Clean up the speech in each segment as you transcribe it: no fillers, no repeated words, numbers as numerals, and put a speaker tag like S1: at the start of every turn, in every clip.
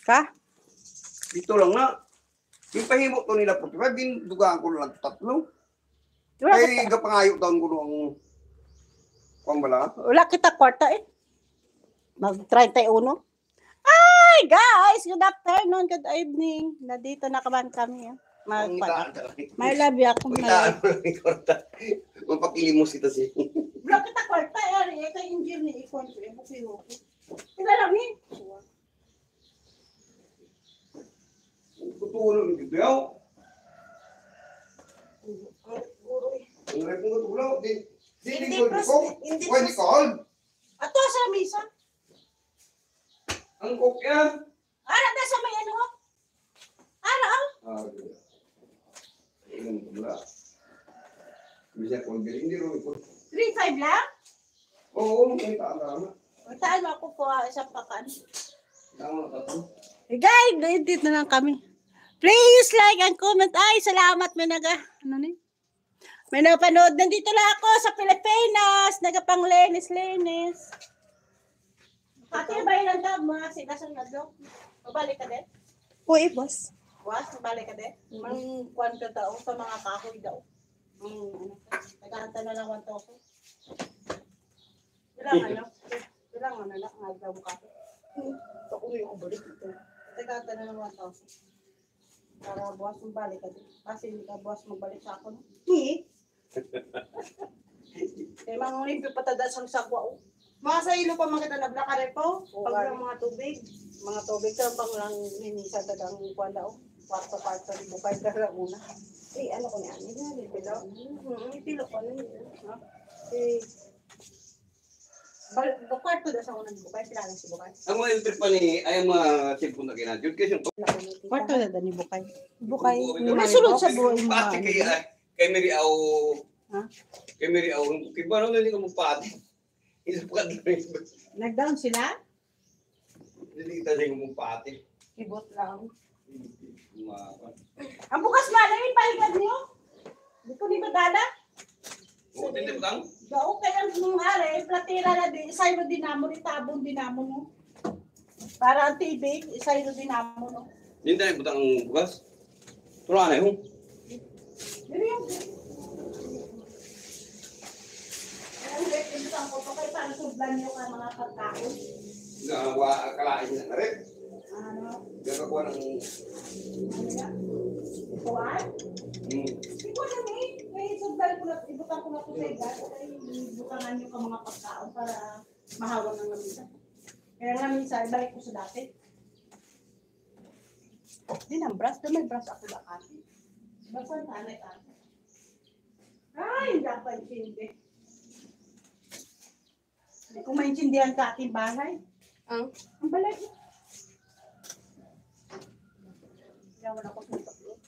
S1: Ka?
S2: Dito lang na. Yung pahimo to nila 45, din dugaan ko lang 3.
S1: Wala
S2: Ay,
S1: kita,
S2: gapangayo taon ko ang kung bala.
S1: wala kita kwarta eh. Mag-31. Ay, guys! Good afternoon, good evening. Nandito na kaman kami.
S2: Ang itaan talaga.
S1: May love you ako.
S2: Ang itaan mo lang yung kwarta. Mapakilimos kita siya.
S1: Wala kita kwarta eh. Kaya engineer ni Ikon. Kaya lang eh.
S2: Kutulong yung bibyaw. Ang rep mo kutulong. Hindi ko. Pwede call.
S1: Ato sa misa.
S2: Ang cook yan.
S1: Ara na sa may ano? Ara ang?
S2: Ilan ko mula. Bisa ko hindi rin ko.
S1: 3-5 lang?
S2: Oo, may taala.
S1: Taan mo ako po isang pakan.
S2: Tama na ito.
S1: Hey guys, dito na lang kami. Please like and comment. Ay, salamat may ano ni? May napanood. Nandito lang ako sa Pilipinas. Nagapang-lenis-lenis. Ate, ba yun ang mga sinasang naglo? Mabalik ka din?
S3: Uy, boss.
S1: Was, mabalik ka din? Mang kwan ka daw sa mga kahoy daw. Nagkakanta na lang 1,000. Ilang ano lang, nagdaw mo ka. Ito ko yung balik ito. Nagkakanta na lang 1,000. Para buwas mong balik ka din. Kasi hindi ka buwas magbalik sa ako. Ni? Kaya mga ulit patada sa sagwa.
S3: Mga sa ilo pa makita na blakare po.
S1: Oo,
S3: Pag
S1: nga.
S3: mga tubig.
S1: Mga tubig ka pang lang hinisa tagang kwan daw. Kwarta-kwarta di bukay ka lang una.
S3: Eh, ano ko niya? Hindi pilo.
S1: Pilo ko na yun. Kwarto na sa unang bukay. Sila lang si bukay.
S2: Ang mga yung trip pa ni, ay ang mga cellphone na kinadyon. Kasi yung
S1: Kwarto na ni bukay.
S3: Bukay.
S1: Masulod sa buhay mo.
S2: pati kay Mary Au.
S1: Ha?
S2: Kay Mary Au. Kay ba naman hindi ka magpati? Isa pa ka rin.
S1: Nag-down sila?
S2: Hindi kita siya magpati.
S1: Ibot lang. Ang bukas malay, paligad niyo? Hindi ko ni madala?
S2: Oo, hindi ba lang?
S1: Daw, kaya nung hari, platira na din, isayro dinamo, itabon dinamo no. Para ang tibig, isayro dinamo no.
S2: Hindi tayo butang ang bukas. Pero ano yun?
S1: Yun yung... Ang rekinisang ko pa kayo, paano sublan niyo ka mga pagkain?
S2: Kalain niya na rin.
S1: Ano?
S2: Gagawa ng...
S1: Ano yan? Ito ay? Hindi ko alam eh. Kaya sublan ko na, ibutan ko na po sa igat. Kaya ibutangan niyo ka mga pagkain para mahawag ng lamisa. Kaya nga minsan, ibalik ko sa dati. Din ang brush, may brush ako na kasi. Basta tanay ate. Ay, hindi ako intindi. Hindi ko maintindihan ka ating bahay.
S3: Ang?
S1: Ang balay. Yawan ako sa pag-upload.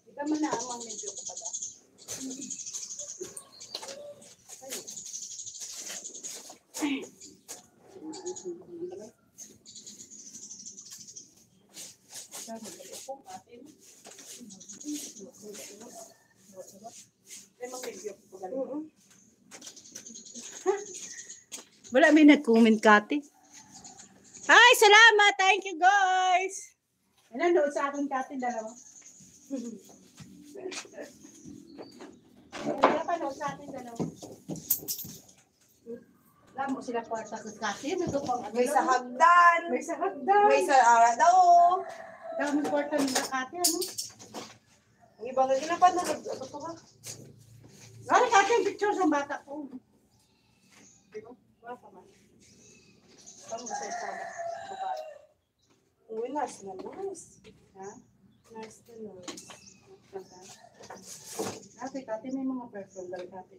S1: Ika man na ang medyo ko pala. Wala may nag-comment Kati. Hi, salamat. Thank you guys. Nanonood sa akin Kati, dalawa. Nanonood sa akin, dalawa. Alam mo sila kwarta sa Kati.
S3: May sa hagdan.
S1: May sa hagdan.
S3: May sa aradaw.
S1: Dami kwarta nila Kati, ano?
S3: Ang ibang ginapan na ano to ka?
S1: Wala Kati yung picture sa bata ko. Wala pa man. Parang sa isa.
S3: Uy, nice na nice.
S1: Ha?
S3: Nice na nice.
S1: Ate, Kati, may mga personal Kati.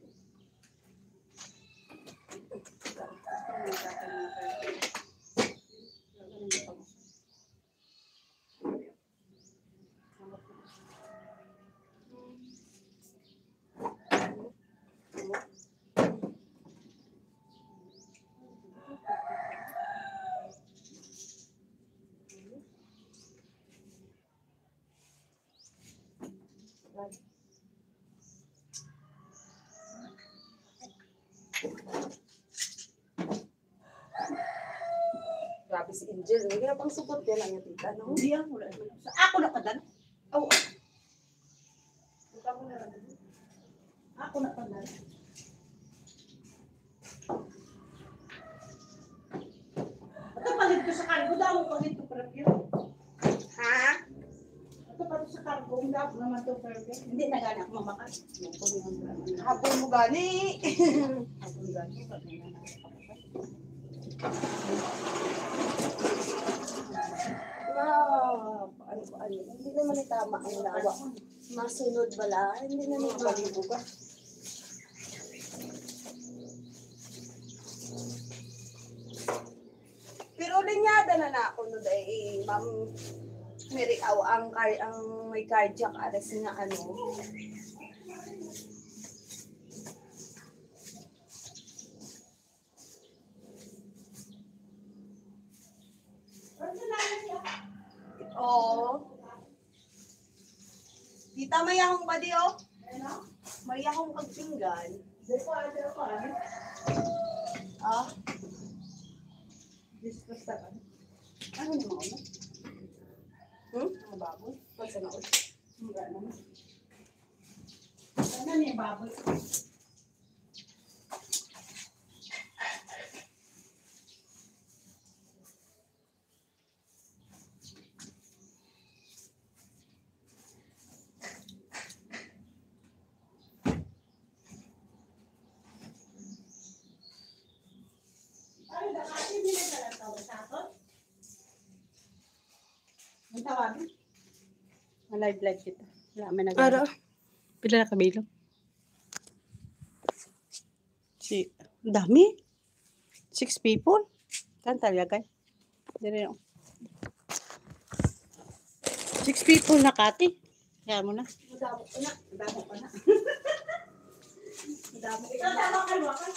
S3: ate si Angel. Hindi na pang support yan ang tita, no?
S1: Hindi ako. Ako na padala.
S3: Oh,
S1: Ako na padala. Ito palit ko sa cargo. Damo palit ko perfume.
S3: ha?
S1: Ito palit sa cargo. Damo naman ito perfume. Hindi na gana ako mamakas.
S3: Hapon mo gani.
S1: Ako gana.
S3: Ano, hindi naman tama ang lawa. Masunod bala, hindi naman malibo ka. Pero linyada na na ako no dahil ma'am Mary Aw ang may cardiac arrest nga ano. Oo. Tita, may ahong ba di oh? May ahong kagpinggan. Ah?
S1: Discuss ka. Ano naman ako?
S3: Ang baboy? Pagsa na ulit.
S1: Wala naman. Ano niya baboy? Ay, dakati binagdalan tawag sa akin. Ang tawagin? Live kita. Wala may nag-ara. Pila na kabilog? Dami. 6 people. Saan talaga? Dire no. 6 people na kati. Kaya mo na.
S3: Madamo ko na. Madamo ko na. Madamo ko
S1: Ikaw
S3: na.
S1: tama ka, Luwakan.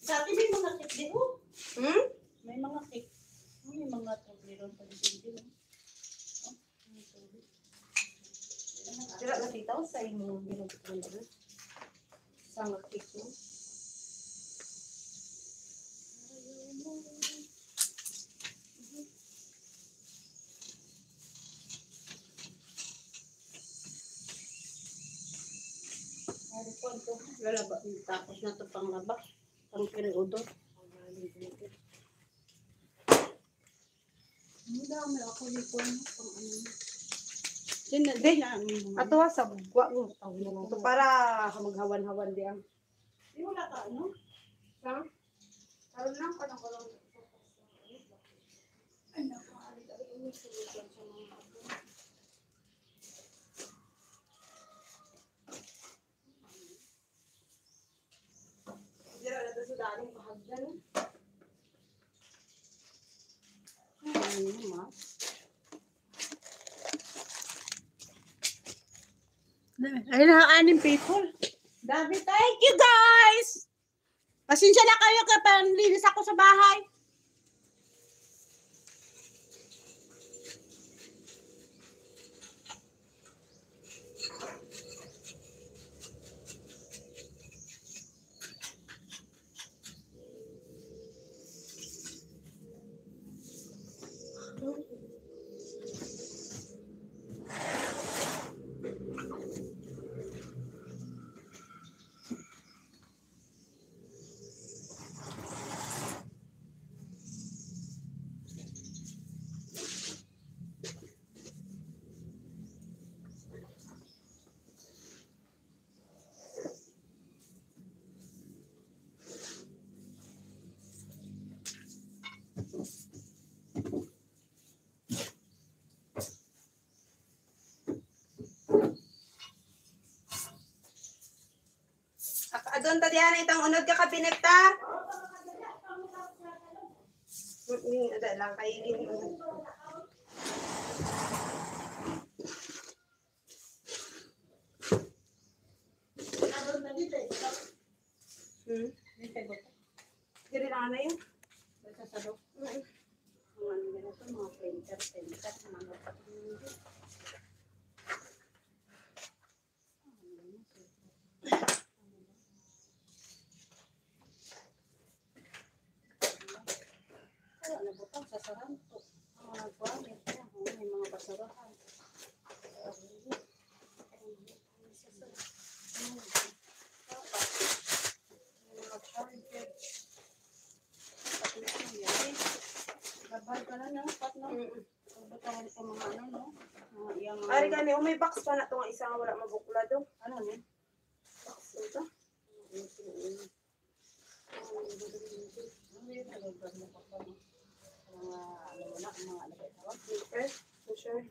S1: Dati may mga cake din. Oh. May mga cake. May mga tubig ron pa din.
S3: Sira na tita, sa inyo binagkuhan na. Sa ngakik mo.
S1: Lalaba. Tapos na ito pang laba. Pang periodo. Ang dami ako dito. Pang ano. Hindi na.
S3: Ato sa bugwa mo. Ito para maghawan-hawan diyan.
S1: Di wala ka ano?
S3: Ha? Karoon lang ka na ko lang.
S1: Ano ka? Ano sa mga ako?
S3: Sira na ito sa daling pahagdan.
S1: Ano ma? Ayun na, 6 people. Dami, thank you guys! Pasensya na kayo kapag linis ako sa bahay.
S3: Adon ta diyan itong unod ka kabinet ta. Ada lang kay ini. Diri lang na yun.
S1: Mga printer, mga Ang sasaran po. Ang mga nagpamit. May mga basurahan. Babal ka na ng pat no? Pagbatawan ka mga ano no?
S3: Ari kami, may box pa na ito nga isang wala mabukla do.
S1: Ano ne?
S3: Box ito. Okay, for sure.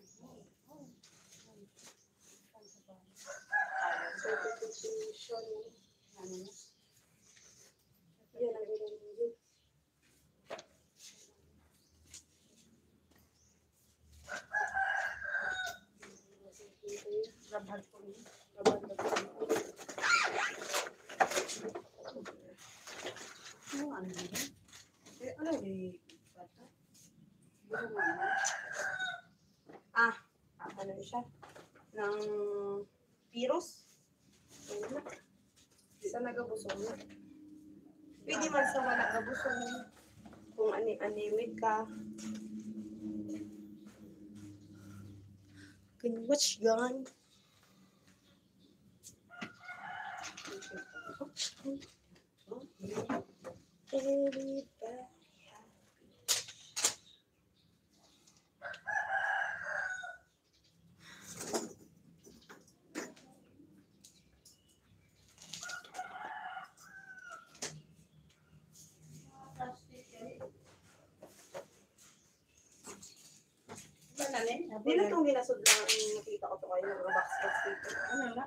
S3: Certification. Yan ang ilan yun.
S1: Rabal ko ni. Ano yun? Ano yun?
S3: Ano siya? Ng virus. Ayun na. Sa nagabusong na. Pwede man sa wala nagabusong. Kung anemic ka. Can you watch yan? Everybody. Di na itong ginasod lang ang nakita ko ito kayo ng box dito.
S1: Ano na?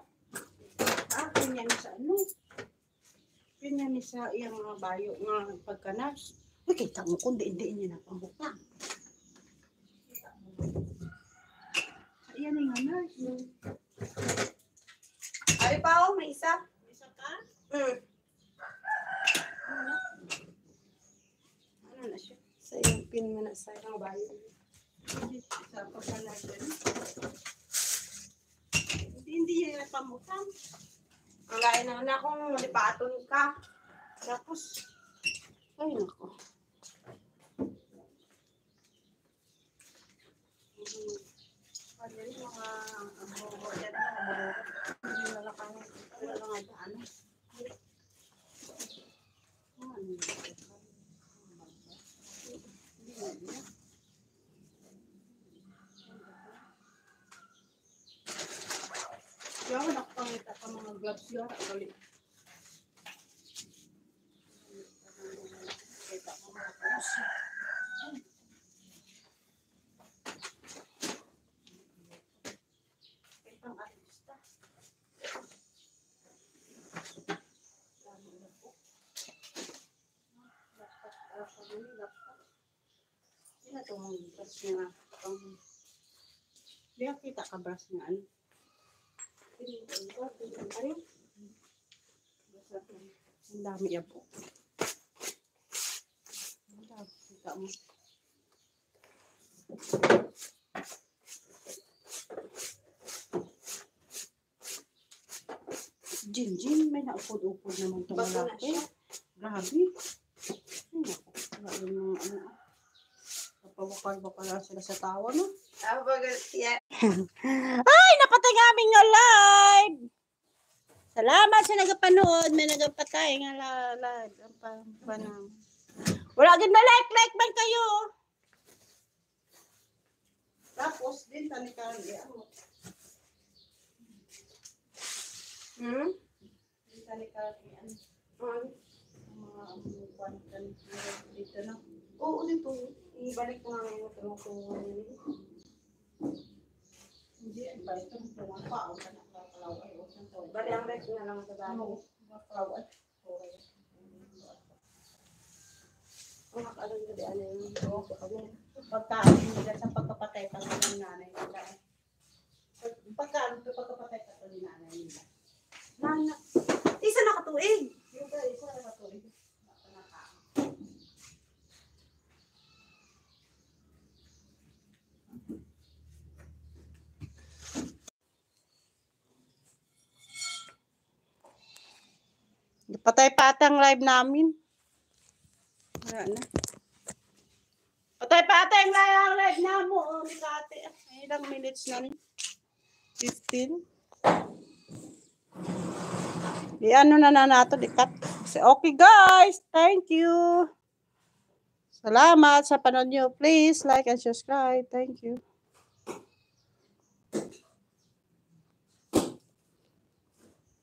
S1: Pinyan sa ano? Pinyan sa iyang mga bayo nga pagkanas. Nakita mo kung diin-diin niya na pambukang. Ayan yung anas.
S3: Ari pa oh, may isa.
S1: Isa ka? Ano na siya?
S3: Sa iyong pin mo na sa iyong bayo.
S1: Isa pa pala dyan. Hindi niya na pambukang.
S3: Ang lain na na kung malipaton ka.
S1: Tapos, ay nako. Ano yung mga abubo dyan na abubo. Hindi na lang kami. Wala lang ang daan. Yawa nakapangita ka mga gloves yun. Gali. Kita ko mga puso. Itang artista. Dami na po. Laptop. Hindi na ito mga brush nga. Hindi kita ka brush nga ano. Ang dami yan po. Ang dami. Kita mo. Jin, may naupod-upod naman itong
S3: Bago na
S1: malaki.
S3: siya.
S1: Grabe. Ay, naku. Grabe mga ano. Kapawakal-bakal lang sila sa tawa, no?
S3: Yeah.
S1: Ay, napatay nga aming nga live. Salamat sa nagapanood. May nagapatay nga live. Wala din na like man kayo. Tapos din tanikan. Din tanikan. Mga dito na.
S3: Oo, dito. Ibalik ko nga ngayon kung
S1: Hindi, ba ito? Pumapaaw ka na.
S3: bali ang rest na lang sa dami. Ang nakaalam na di ano yung
S1: Pagkaan nila sa pagkapatay pa ng nanay nila. Pagkaan ito pagkapatay pa ng nanay nila.
S3: Nana. Isa nakatuig.
S1: Yung ka, isa na ito. Patay pa ata ang live namin. Wala na. Patay pa ate ang live na mo. Oh, ni Kate. Ilang minutes na ni? 15. Ano na nato, dikat. Okay guys, thank you. Salamat sa panood nyo. Please like and subscribe. Thank you.